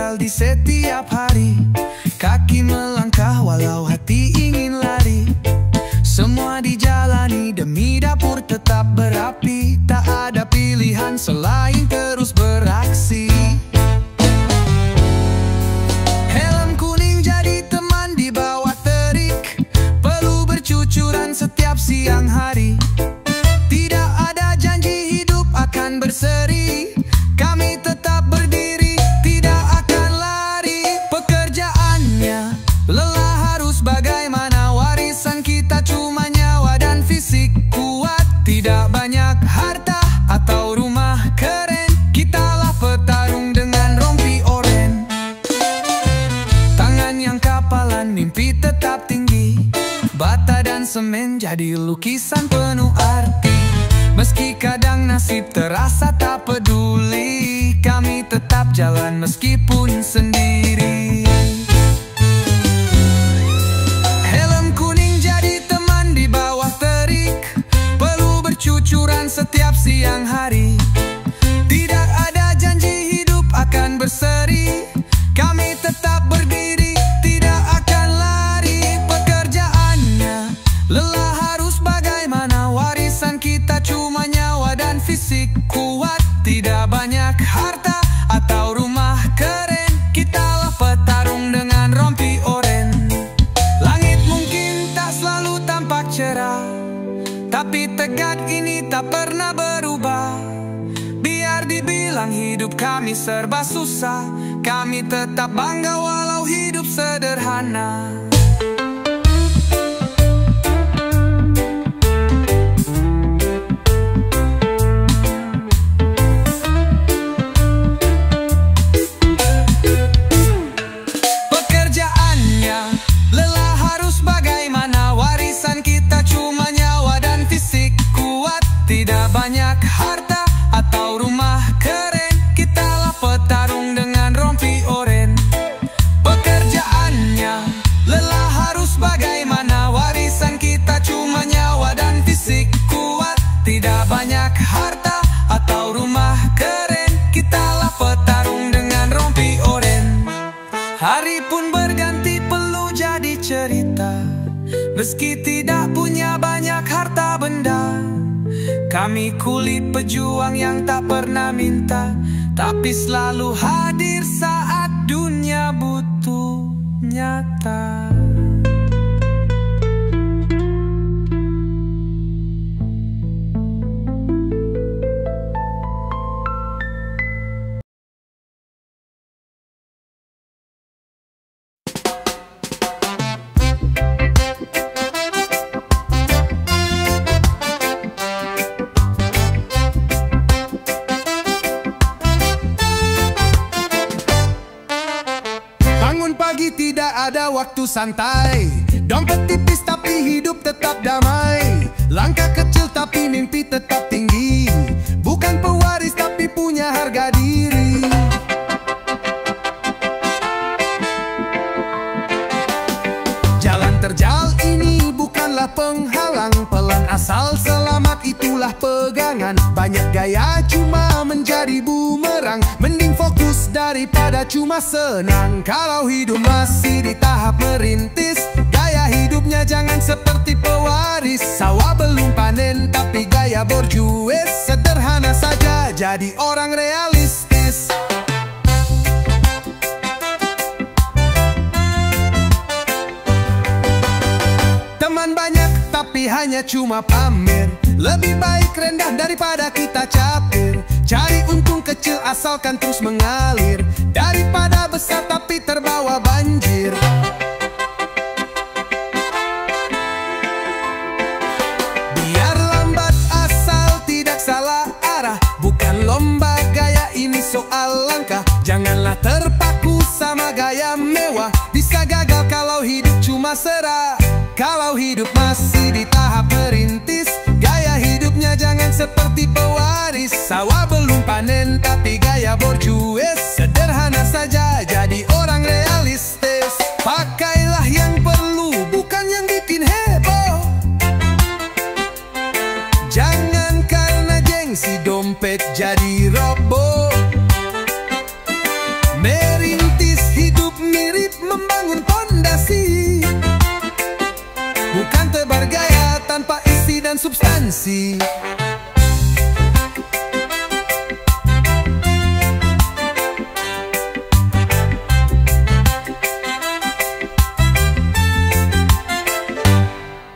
tinggal di setiap hari. Kaki melangkah walau hati ingin lari. Semua dijalani demi dapur tetap berapi. Tak ada pilihan selain terus beraksi. Helm kuning jadi teman di bawah terik. Peluh bercucuran setiap siang hari. Tidak ada janji hidup akan berseri. Kami tetap berdiri, tidak akan lari. Pekerjaannya lelah harus bagaimana. Warisan kita cuma nyawa dan fisik kuat. Tidak banyak harta atau rumah keren. Kitalah petarung dengan rompi oren. Tangan yang kapalan, mimpi tetap tinggi. Bata dan semen jadi lukisan penuh arti. Meski kadang nasib terasa tak peduli, kami tetap jalan meskipun sendiri. Helm kuning jadi teman di bawah terik. Peluh bercucuran setiap siang hari. Tidak ada janji hidup akan berseri. Kami tetap berdiri, tidak akan lari. Pekerjaannya lelah harus bagaimana. Warisan kita cuma nyawa dan fisik kuat. Tidak banyak harta atau rumah keren. Kitalah petarung dengan rompi oren. Langit mungkin tak selalu tampak cerah, tapi tegak ini tak pernah berubah. Biar dibilang hidup kami serba susah, kami tetap bangga walau hidup sederhana. Pekerjaannya lelah harus bagaimana. Warisan kita cuma nyawa dan fisik kuat. Tidak banyak harta atau rumah keren. Kitalah petarung dengan rompi oren. Pekerjaannya lelah harus bagaimana. Warisan kita cuma nyawa dan fisik kuat. Tidak banyak harta atau rumah keren. Kitalah petarung dengan rompi oren. Hari pun berganti, peluh jadi cerita. Meski tidak punya banyak harta benda, kami kulit pejuang yang tak pernah minta, tapi selalu hadir saat dunia butuh nyata. Pagi tidak ada waktu santai. Dompet tipis tapi hidup tetap damai. Langkah kecil tapi mimpi tetap tinggi. Bukan pewaris tapi punya harga diri. Jalan terjal ini bukanlah penghalang. Pelan asal selamat itulah pegangan. Banyak gaya cuma menjadi bumerang. Mending fokus daripada cuma senang. Kalau hidup masih di tahap merintis, gaya hidupnya jangan seperti pewaris. Sawah belum panen tapi gaya borjuis. Sederhana saja jadi orang realistis. Teman banyak tapi hanya cuma pamer. Lebih baik rendah daripada kita capir. Cari untung kecil asalkan terus mengalir, daripada besar tapi terbawa banjir. Biar lambat asal tidak salah arah. Bukan lomba gaya ini soal langkah. Janganlah terpaku sama gaya mewah. Bisa gagal kalau hidup cuma serah. Kalau hidup masih di tahap merintis, gaya hidupnya jangan seperti pewaris. Sawah belum panen tapi gaya borjuis. Sederhana saja jadi orang realistis. Pakailah yang perlu bukan yang bikin heboh. Jangan karena gengsi dompet jadi roboh. Merintis toleransi.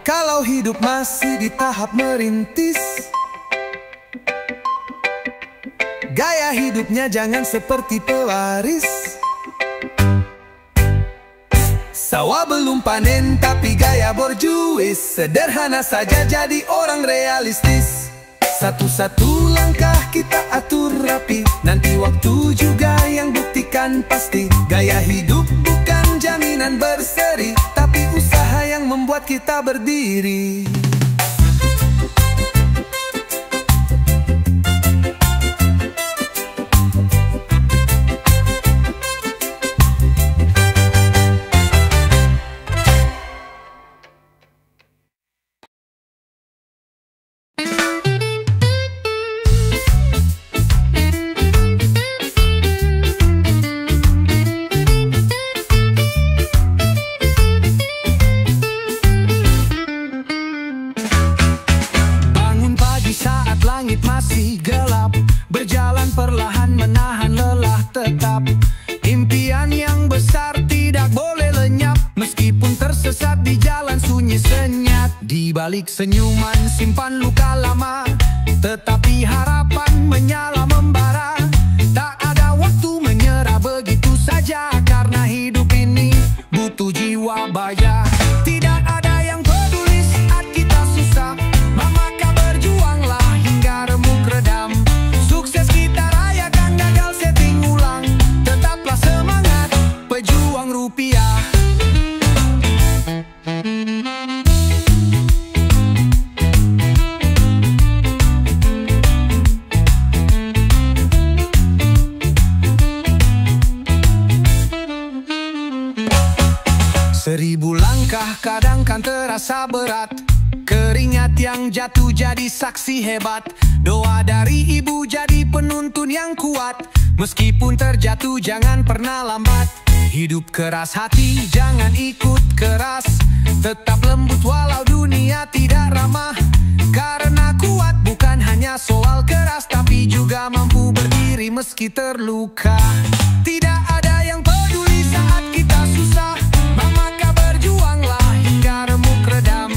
Kalau hidup masih di tahap merintis, gaya hidupnya jangan seperti pewaris. Sawah belum panen tapi gaya borjuis. Sederhana saja jadi orang realistis. Satu-satu langkah kita atur rapi, nanti waktu juga yang buktikan pasti. Gaya hidup bukan jaminan berseri, tapi usaha yang membuat kita berdiri. Masih gelap, berjalan perlahan menahan lelah tetap. Impian yang besar tidak boleh lenyap, meskipun tersesat di jalan sunyi senyap. Di balik senyuman simpan luka lama, tetapi harapan menyala membara. Tak ada waktu menyerah begitu saja, karena hidup ini butuh jiwa baja. Tidak ada yang peduli saat kita susah, maka berjuanglah hingga remuk redam. Sukses kita rayakan, gagal setting ulang. Tetaplah semangat, pejuang rupiah. Seribu langkah kadang kan terasa berat, keringat yang jatuh jadi saksi hebat. Doa dari ibu jadi penuntun yang kuat, meskipun terjatuh jangan pernah lambat. Hidup keras hati jangan ikut keras, tetap lembut walau dunia tidak ramah. Karena kuat bukan hanya soal keras, tapi juga mampu berdiri meski terluka. Tidak ada yang peduli saat kita susah, maka berjuanglah hingga remuk redam.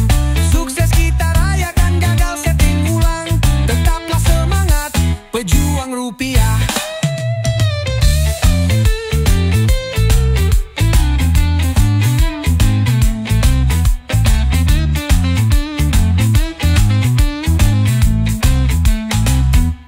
Sukses kita rayakan, gagal setting ulang. Tetaplah semangat, pejuang rupiah.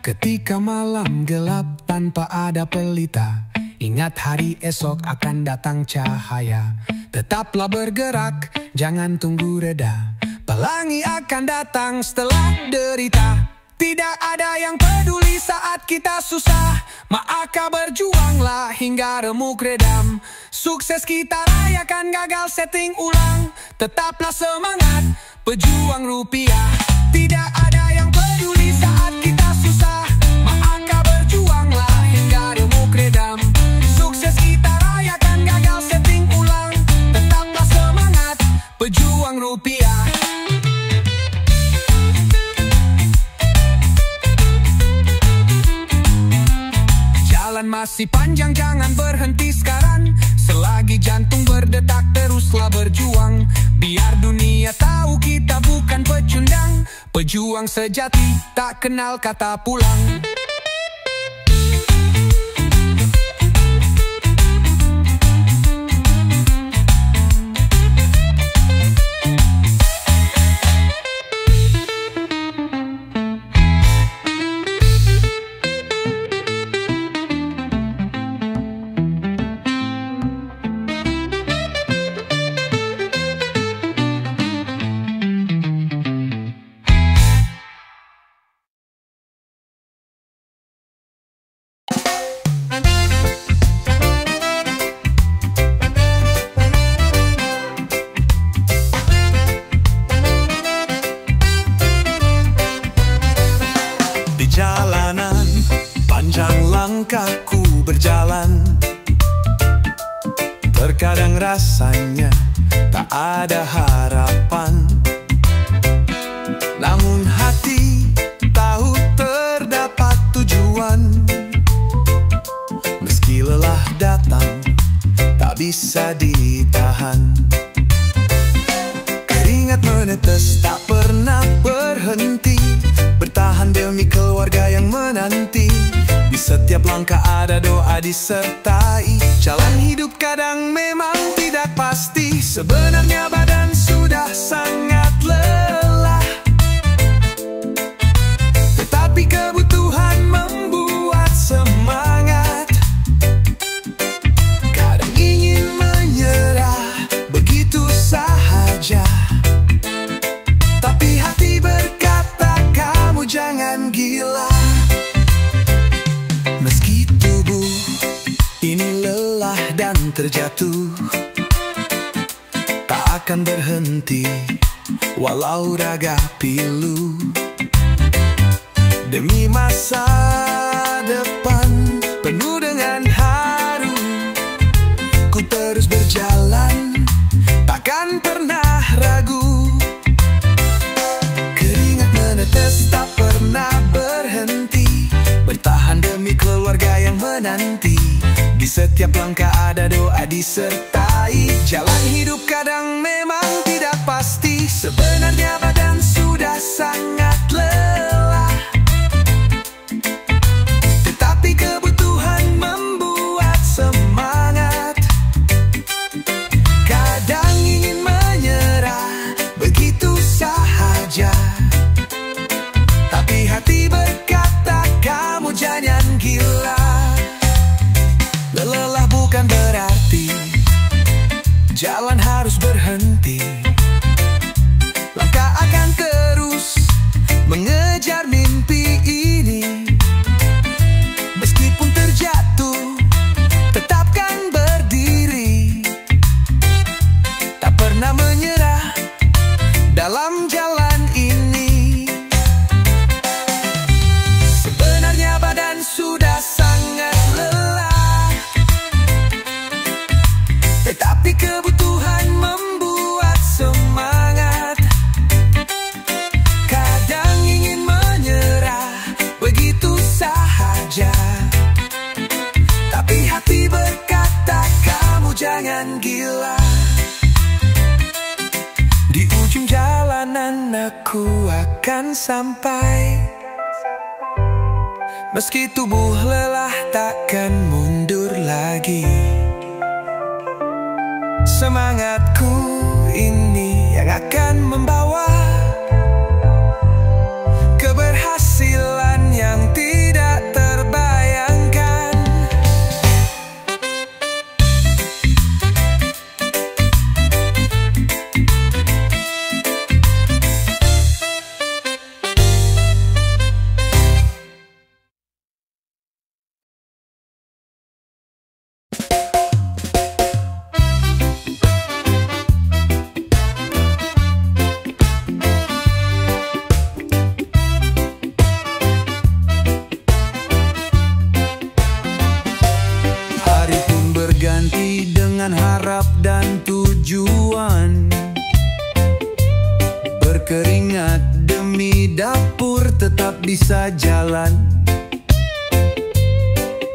Ketika malam gelap tanpa ada pelita, ingat hari esok akan datang cahaya. Tetaplah bergerak, jangan tunggu reda. Pelangi akan datang setelah derita. Tidak ada yang peduli saat kita susah, maka berjuanglah hingga remuk redam. Sukses kita rayakan, gagal setting ulang. Tetaplah semangat, pejuang rupiah. Tidak ada yang peduli saat kita susah, maka berjuanglah hingga remuk redam. Sukses kita rayakan, gagal setting ulang. Tetaplah semangat, pejuang rupiah. Jalan masih panjang, jangan berhenti sekarang. Selagi jantung berdetak, teruslah berjuang. Biar dunia tahu kita bukan pecundang. Pejuang sejati tak kenal kata pulang. Jalanan panjang langkahku berjalan, terkadang rasanya tak ada harapan, namun hati langkah ada doa disertai. Jalan hidup kadang memang tidak pasti. Sebenarnya badan sudah sangat lelah, tetapi kebutuhan membuat semangat. Kadang ingin menyerah begitu saja, tapi hati berkata kamu jangan gila. Meski tubuh ini lelah dan terjatuh, tak akan berhenti walau raga pilu. Demi masa depan penuh dengan haru, ku terus berjalan, takkan pernah ragu. Keringat menetes tak pernah berhenti, bertahan demi keluarga yang menanti. Di setiap langkah ada doa disertai. Jalan hidup kadang memang tidak pasti. Sebenarnya badan sudah sangat lelah, tetapi kebutuhan membuat semangat. Kadang ingin menyerah begitu saja, tapi hati berkata kamu jangan gila. Lelah bukan berarti jalan harus berhenti. Langkah akan terus mengejar mimpi ini. Meskipun terjatuh, tetapkan berdiri. Tak pernah menyerah dalam jalan ini. Sebenarnya badan sudah sangat lelah, tetapi kebutuhan membuat semangat. Kadang ingin menyerah begitu saja, tapi hati berkata kamu jangan gila. Di ujung jalanan aku akan sampai, meski tubuh lelah takkan mundur lagi. Semangatku ini yang akan membawa keberhasilan yang tidak terbayangkan. Harap dan tujuan, berkeringat demi dapur tetap bisa jalan.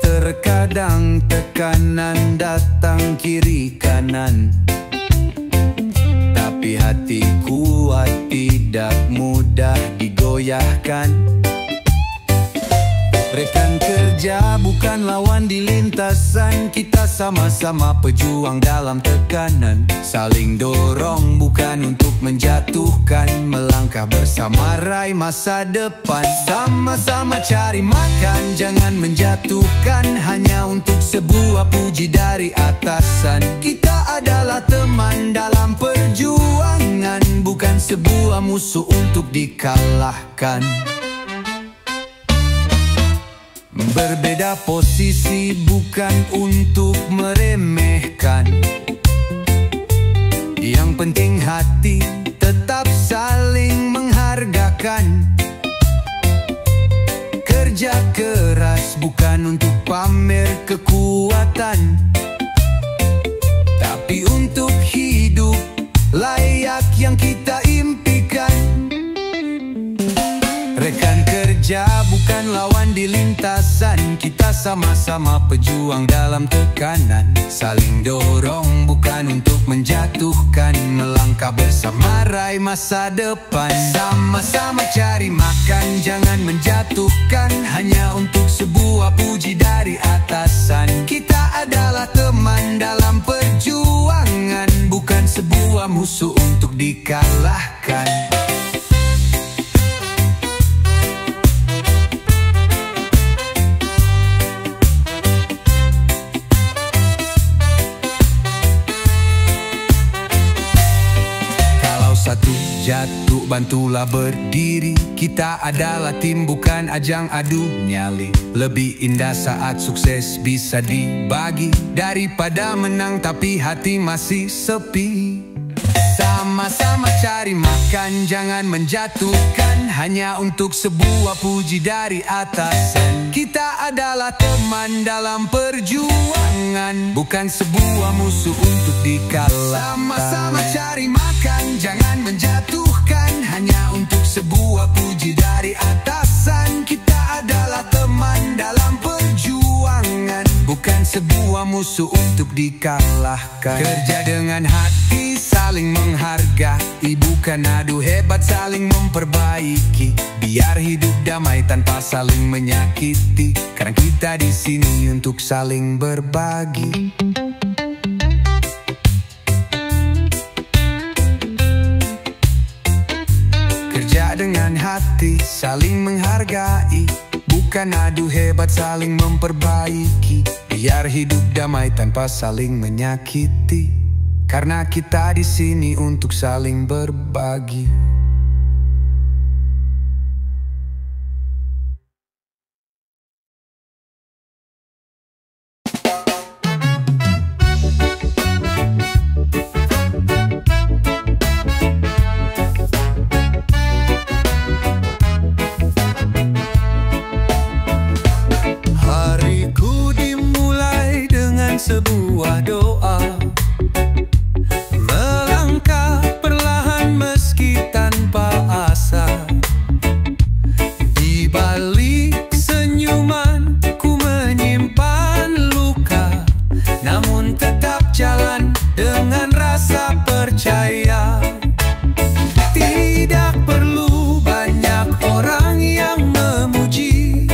Terkadang tekanan datang kiri kanan, tapi hati kuat tidak mudah digoyahkan. Rekan kerja bukan lawan di lintasan, kita sama-sama pejuang dalam tekanan. Saling dorong bukan untuk menjatuhkan, melangkah bersama raih masa depan. Sama-sama cari makan, jangan menjatuhkan hanya untuk sebuah puji dari atasan. Kita adalah teman dalam perjuangan, bukan sebuah musuh untuk dikalahkan. Berbeda posisi bukan untuk meremehkan, yang penting hati tetap saling menghargakan. Kerja keras bukan untuk pamer kekuatan, tapi untuk hidup layak yang kita impikan. Rekan kerja bukan lawan di lintasan, kita sama-sama pejuang dalam tekanan. Saling dorong bukan untuk menjatuhkan, melangkah bersama raih masa depan. Sama-sama cari makan, jangan menjatuhkan, hanya untuk sebuah puji dari atasan. Kita adalah teman dalam perjuangan, bukan sebuah musuh untuk dikalahkan. Satu jatuh, bantulah berdiri. Kita adalah tim, bukan ajang adu nyali. Lebih indah saat sukses bisa dibagi, daripada menang tapi hati masih sepi. Sama-sama cari makan, jangan menjatuhkan, hanya untuk sebuah puji dari atasan. Kita adalah teman dalam perjuangan, bukan sebuah musuh untuk dikalahkan. Sama-sama cari makan, jangan menjatuhkan, hanya untuk sebuah puji dari atasan. Kita adalah teman dalam perjuangan, bukan sebuah musuh untuk dikalahkan. Kerja dengan hati, saling menghargai, bukan adu hebat, saling memperbaiki. Biar hidup damai tanpa saling menyakiti, karena kita di sini untuk saling berbagi. Kerja dengan hati, saling menghargai, bukan adu hebat, saling memperbaiki. Biar hidup damai tanpa saling menyakiti, karena kita di sini untuk saling berbagi. Hariku dimulai dengan sebuah doa, melangkah perlahan meski tanpa asa. Di balik senyuman ku menyimpan luka, namun tetap jalan dengan rasa percaya. Tidak perlu banyak orang yang memuji,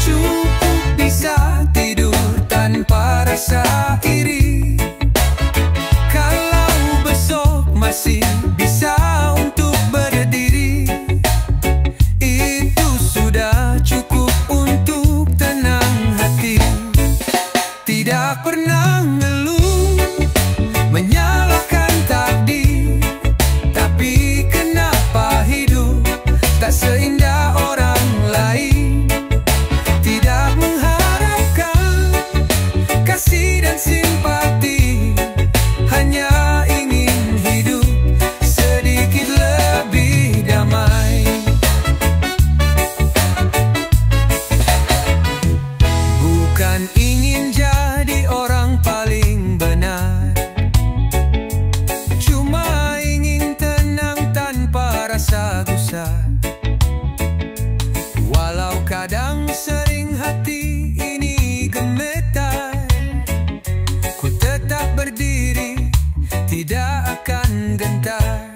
cukup bisa tidur tanpa rasa iri. Kalau besok masih bisa untuk berdiri, itu sudah cukup untuk tenang hati. Tidak pernah ngeluh, menyalahkan takdir, tapi kenapa hidup tak seindah orang lain. Tidak mengharapkan kasih dan simpati, hanya ingin hidup sedikit lebih damai. Bukan ingin jadi orang paling benar, cuma ingin tenang tanpa rasa gusar. Walau kadang sering hati ini gemetar, ku tetap berdiri, tidak akan gentar.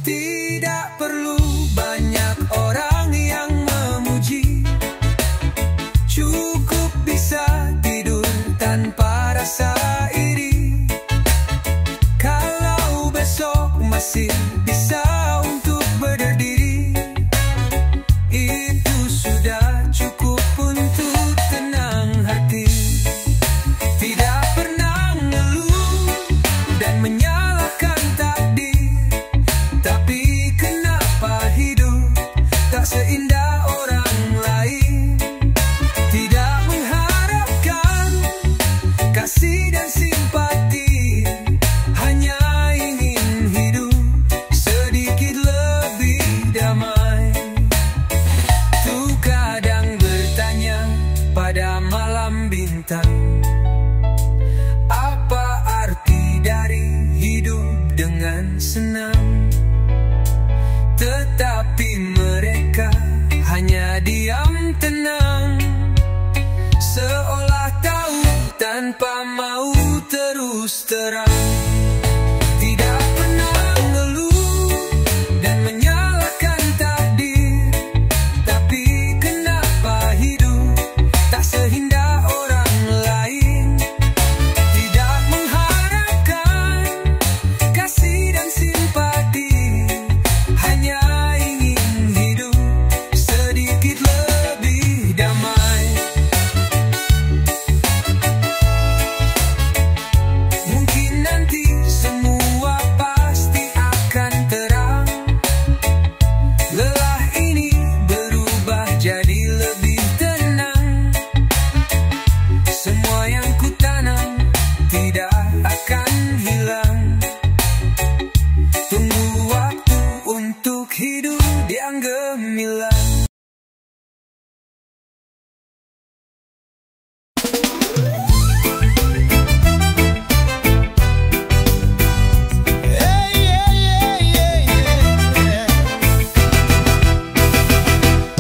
Tidak perlu banyak orang yang memuji, cukup bisa tidur tanpa rasa iri. Kalau besok masih bisa untuk berdiri, itu sudah cukup untuk tenang hati. Tidak pernah ngeluh dan menyalahkan takdir, tapi kenapa hidup tak seindah orang lain. Tidak mengharapkan kasih dan simpati, hanya ingin hidup sedikit lebih damai. Tuh kadang bertanya pada malam bintang, apa arti dari hidup dengan senang? Tetapi mereka hanya diam tenang. terus terang. Tidak pernah mengeluh dan menyalahkan takdir. Tapi kenapa hidup tak seindah orang lain? Tidak mengharapkan kasih dan simpati, hanya ingin hidup sedikit lebih damai. Mungkin nanti semua pasti akan terang. Lelah ini berubah jadi lebih tenang. Semua yang kutanam tidak akan hilang. Tunggu waktu untuk hidup yang gemilang.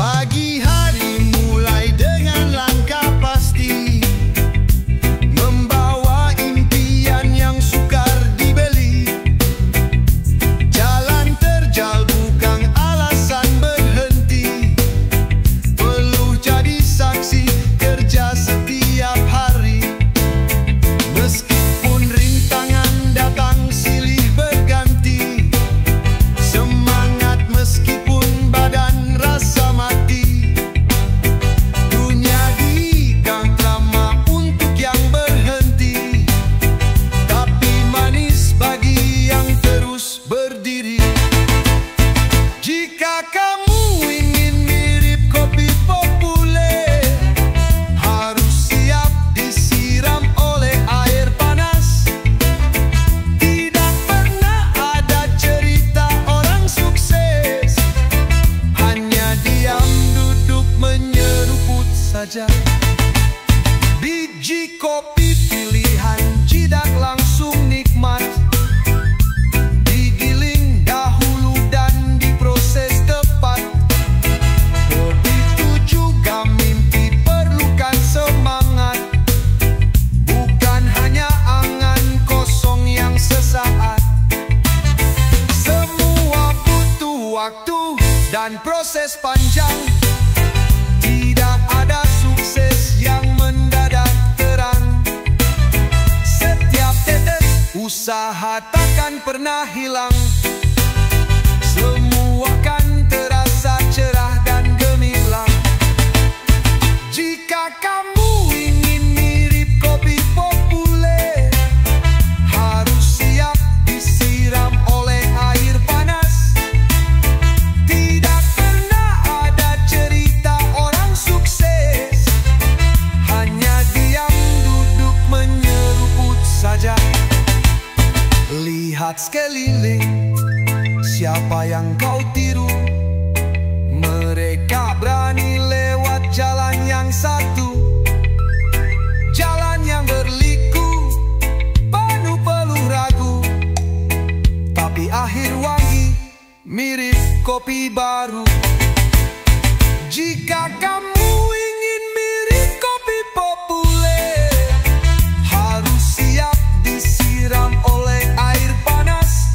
Pagi hari mulai dengan langkah pasti, membawa impian yang sukar dibeli. Jalan terjal bukan alasan berhenti, perlu jadi saksi kerja setiap hari. Meskipun rintangan datang silih berganti, semangat meskipun badan rasa mati. Dunia di gang ramah untuk yang berhenti, tapi manis bagi yang terus berdiri. Jika kamu ingin mirip kopi populer, harus siap disiram oleh air panas. Tidak pernah ada cerita orang sukses, hanya diam duduk menyeruput saja. Biji kopi pilihan jidak langsung nikmat, digiling dahulu dan diproses tepat. Begitu juga mimpi perlukan semangat, bukan hanya angan kosong yang sesaat. Semua butuh waktu dan proses panjang. Tidak ada sukses yang mendadak terang. Setiap tetes usaha takkan pernah hilang. Semua kan terasa cerah dan gemilang. Jika kamu ingin mirip kopi populer, harus siap disiram oleh air panas. Tidak pernah ada cerita orang sukses, hanya diam duduk menyeruput saja. Lihat sekeliling, siapa yang kau tiru? Mereka berani lewat jalan yang satu, jalan yang berliku, penuh peluh ragu, tapi akhir wangi mirip kopi baru. Jika kamu ingin mirip kopi populer, harus siap disiram oleh air panas.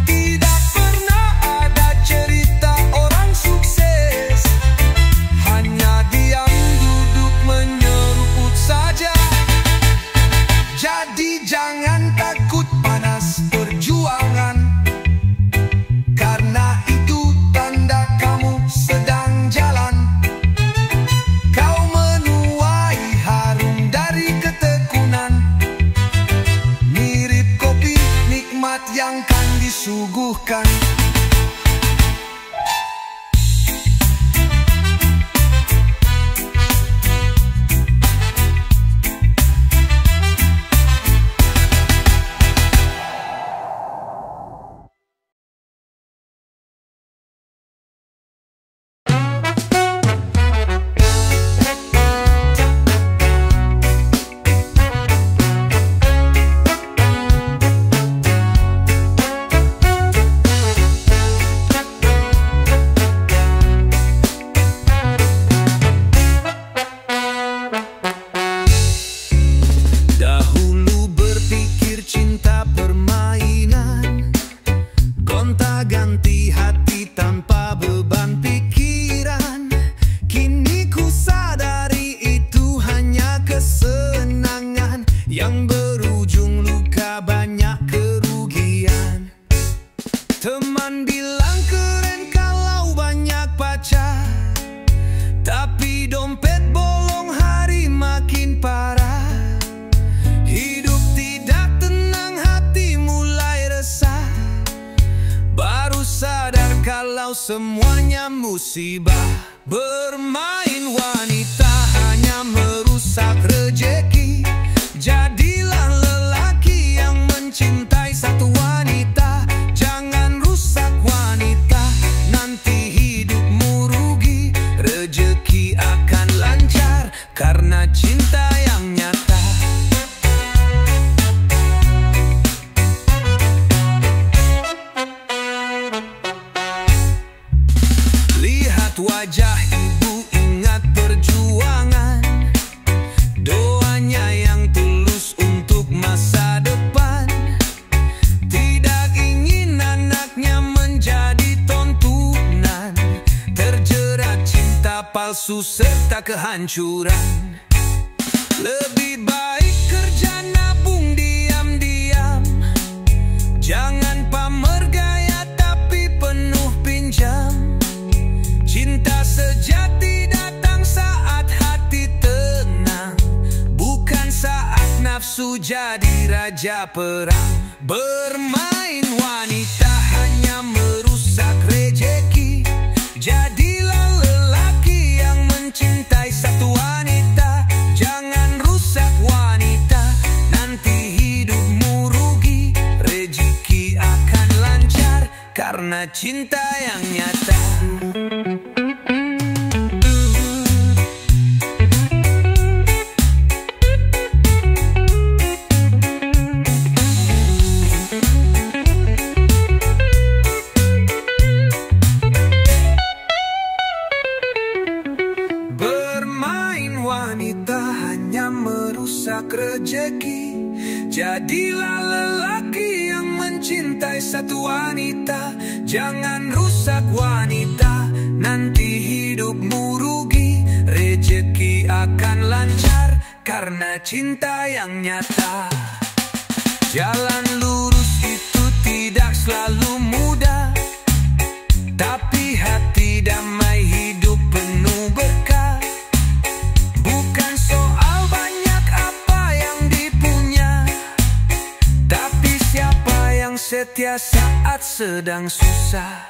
Tidak pernah ada cerita orang sukses, hanya diam duduk menyeruput saja. Jadi jangan takut panas perjuangan, karena itu tak semuanya musibah. Bermain wanita hanya merusak rejeki. Jadilah lelaki yang mencintai satu wanita. Jangan rusak wanita, nanti hidupmu rugi. Rejeki akan lancar karena cinta yang nyata. Wajah ibu, ingat perjuangan, doanya yang tulus untuk masa depan. Tidak ingin anaknya menjadi tontonan, terjerat cinta palsu serta kehancuran. Lebih baik kerja nabung diam-diam, jangan pamer gaya tapi penuh pinjam. Cinta sejati datang saat hati tenang, bukan saat nafsu jadi raja perang. Bermain wanita hanya merusak rejeki. Jadilah lelaki yang mencintai satu wanita. Jangan rusak wanita, nanti hidupmu rugi. Rejeki akan lancar karena cinta yang nyata. Bermain wanita hanya merusak rejeki. Jadilah lelaki yang mencintai satu wanita. Jangan rusak wanita, nanti hidupmu rugi. Rejeki akan lancar karena cinta yang nyata. Jalan lurus itu tidak selalu mudah, tapi hati damai hidup penuh berkah. Bukan soal banyak apa yang dipunya, tapi siapa yang setia saat sedang susah.